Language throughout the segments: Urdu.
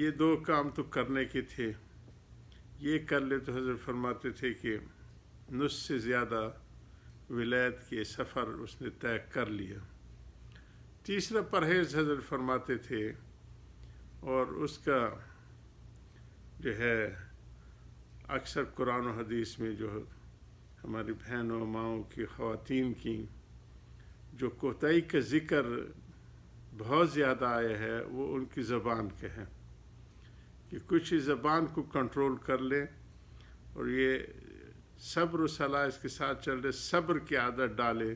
یہ 2 کام تو کرنے کے تھے، یہ کر لے تو حضرت فرماتے تھے کہ نصف سے زیادہ ولایت کے سفر اس نے طے کر لیا۔ تیسرا پرہیز حضرت فرماتے تھے، اور اس کا جو ہے اکثر قرآن و حدیث میں جو ہماری بہنوں ماؤں کی خواتین کی جو کوتاہی کا ذکر بہت زیادہ آیا ہے وہ ان کی زبان کا ہے، کہ کچھ زبان کو کنٹرول کر لیں، اور یہ صبر و صلاح اس کے ساتھ چل رہے، صبر کی عادت ڈالے۔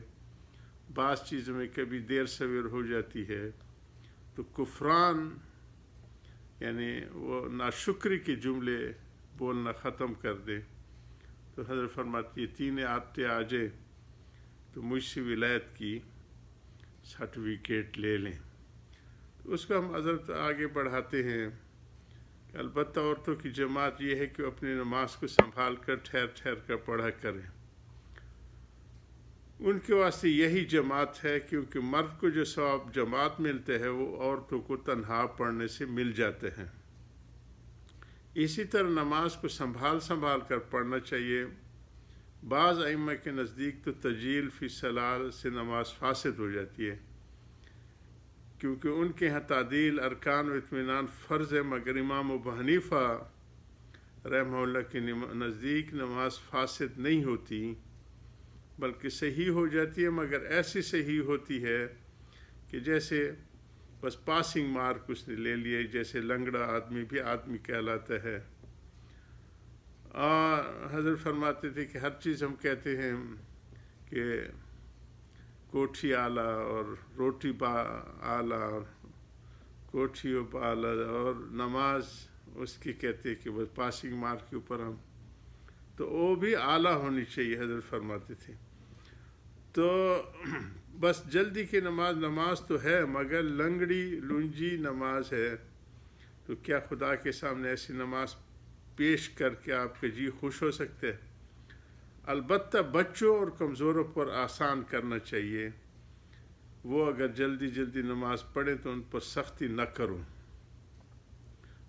بعض چیزوں میں کبھی دیر سویر ہو جاتی ہے تو کفران یعنی وہ ناشکری کے جملے بولنا ختم کر دے۔ تو حضرت فرماتی ہے 3 عادتیں آ جائے تو مجھ سے ولایت کی سرٹیفکیٹ لے لیں۔ اس کو ہم حضرت آگے بڑھاتے ہیں کہ البتہ عورتوں کی جماعت یہ ہے کہ وہ اپنی نماز کو سنبھال کر ٹھہر ٹھہر کر پڑھا کریں۔ ان کے واسطے یہی جماعت ہے، کیونکہ مرد کو جو ثواب جماعت ملتے ہیں وہ عورتوں کو تنہا پڑھنے سے مل جاتے ہیں۔ اسی طرح نماز کو سنبھال کر پڑھنا چاہیے۔ بعض ائمہ کے نزدیک تو تجیل فی صلاۃ سے نماز فاسد ہو جاتی ہے، کیونکہ ان کے ہاں تعدیل ارکان و اطمینان فرض ہے، مگر امام ابو حنیفہ رحمہ اللہ کے نزدیک نماز فاسد نہیں ہوتی بلکہ صحیح ہو جاتی ہے، مگر ایسی صحیح ہوتی ہے کہ جیسے بس پاسنگ مارک اس نے لے لیے، جیسے لنگڑا آدمی بھی آدمی کہلاتا ہے۔ اور حضرت فرماتے تھے کہ ہر چیز ہم کہتے ہیں کہ کوٹھی آلہ اور روٹی با آلہ اور کوٹھی و بالا، اور نماز اس کی کہتے ہیں کہ بس پاسنگ مارک کے اوپر ہم، تو وہ بھی اعلیٰ ہونی چاہیے حضرت فرماتے تھے۔ تو بس جلدی کی نماز تو ہے، مگر لنگڑی لنجی نماز ہے، تو کیا خدا کے سامنے ایسی نماز پیش کر کے آپ کے جی خوش ہو سکتے ہیں؟ البتہ بچوں اور کمزوروں پر آسان کرنا چاہیے، وہ اگر جلدی نماز پڑھیں تو ان پر سختی نہ کرو۔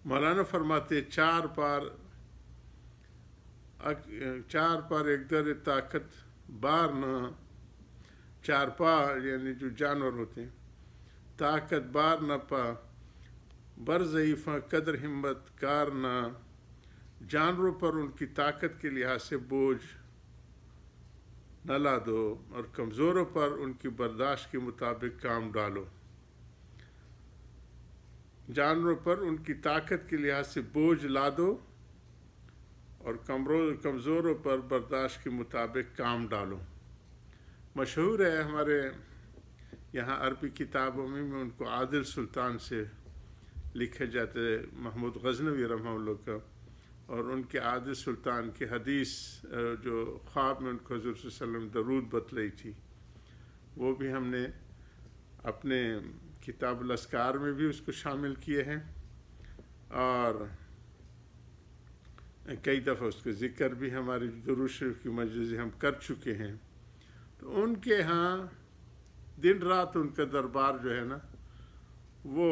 مولانا فرماتے 4 پار ایک در طاقت بار نہ، 4 پا یعنی جو جانور ہوتے ہیں، طاقت بار نہ پا، بر ضعیفاں قدر ہمت کار نہ، جانوروں پر ان کی طاقت کے لحاظ سے بوجھ نہ لا دو، اور کمزوروں پر ان کی برداشت کے مطابق کام ڈالو۔ جانوروں پر ان کی طاقت کے لحاظ سے بوجھ لا دو، اور کمزوروں پر برداشت کے مطابق کام ڈالو۔ مشہور ہے ہمارے یہاں عربی کتابوں میں ان کو عادل سلطان سے لکھے جاتے ہیں، محمود غزنوی رحمہ اللہ کا، اور ان کے عادل سلطان کی حدیث جو خواب میں ان کو حضور صلی اللہ علیہ وسلم درود بتلائی تھی، وہ بھی ہم نے اپنے کتاب الاذکار میں بھی اس کو شامل کیے ہیں، اور کئی دفعہ اس کا ذکر بھی ہماری درود شریف کی مجلس ہم کر چکے ہیں۔ تو ان کے ہاں دن رات ان کا دربار جو ہے نا وہ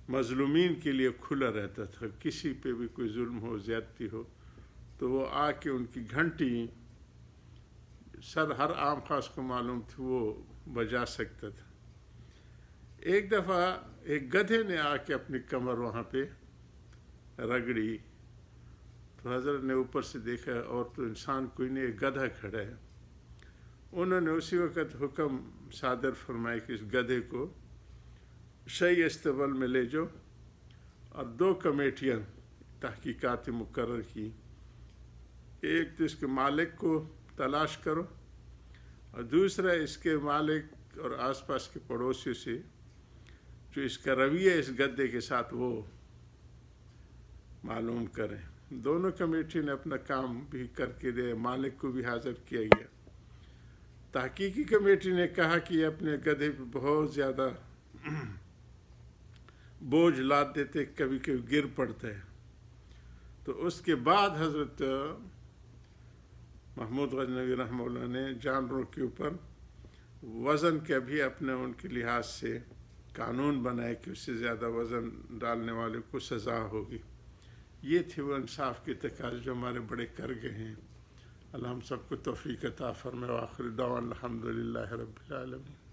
مظلومین کے لیے کھلا رہتا تھا، کسی پہ بھی کوئی ظلم ہو زیادتی ہو تو وہ آ کے ان کی گھنٹی ہر عام خاص کو معلوم تھی وہ بجا سکتا تھا۔ ایک دفعہ ایک گدھے نے آ کے اپنی کمر وہاں پہ رگڑی، تو حضرت نے اوپر سے دیکھا اور تو انسان کوئی نہیں، ایک گدھا کھڑا ہے۔ انہوں نے اسی وقت حکم صادر فرمایا کہ اس گدھے کو شہی استبل میں لے جاؤ، اور 2 کمیٹیاں تحقیقات مقرر کی، ایک تو اس کے مالک کو تلاش کرو، اور دوسرا اس کے مالک اور آس پاس کے پڑوسیوں سے جو اس کا رویہ اس گدھے کے ساتھ وہ معلوم کریں۔ دونوں کمیٹی نے اپنا کام بھی کر کے دے، مالک کو بھی حاضر کیا گیا۔ تحقیقی کمیٹی نے کہا کہ یہ اپنے گدھے پہ بہت زیادہ بوجھ لاد دیتے، کبھی کبھی گر پڑتا ہے۔ تو اس کے بعد حضرت محمود غزنوی رحمہ اللہ نے جانوروں کے اوپر وزن کے بھی اپنے ان کے لحاظ سے قانون بنائے کہ اس سے زیادہ وزن ڈالنے والے کو سزا ہوگی۔ یہ تھے وہ انصاف کے تقاضے جو ہمارے بڑے کر گئے ہیں۔ اللہ ہم سب کو توفیق عطا فرمائے۔ وآخر دعوانا الحمدللہ رب العالمین۔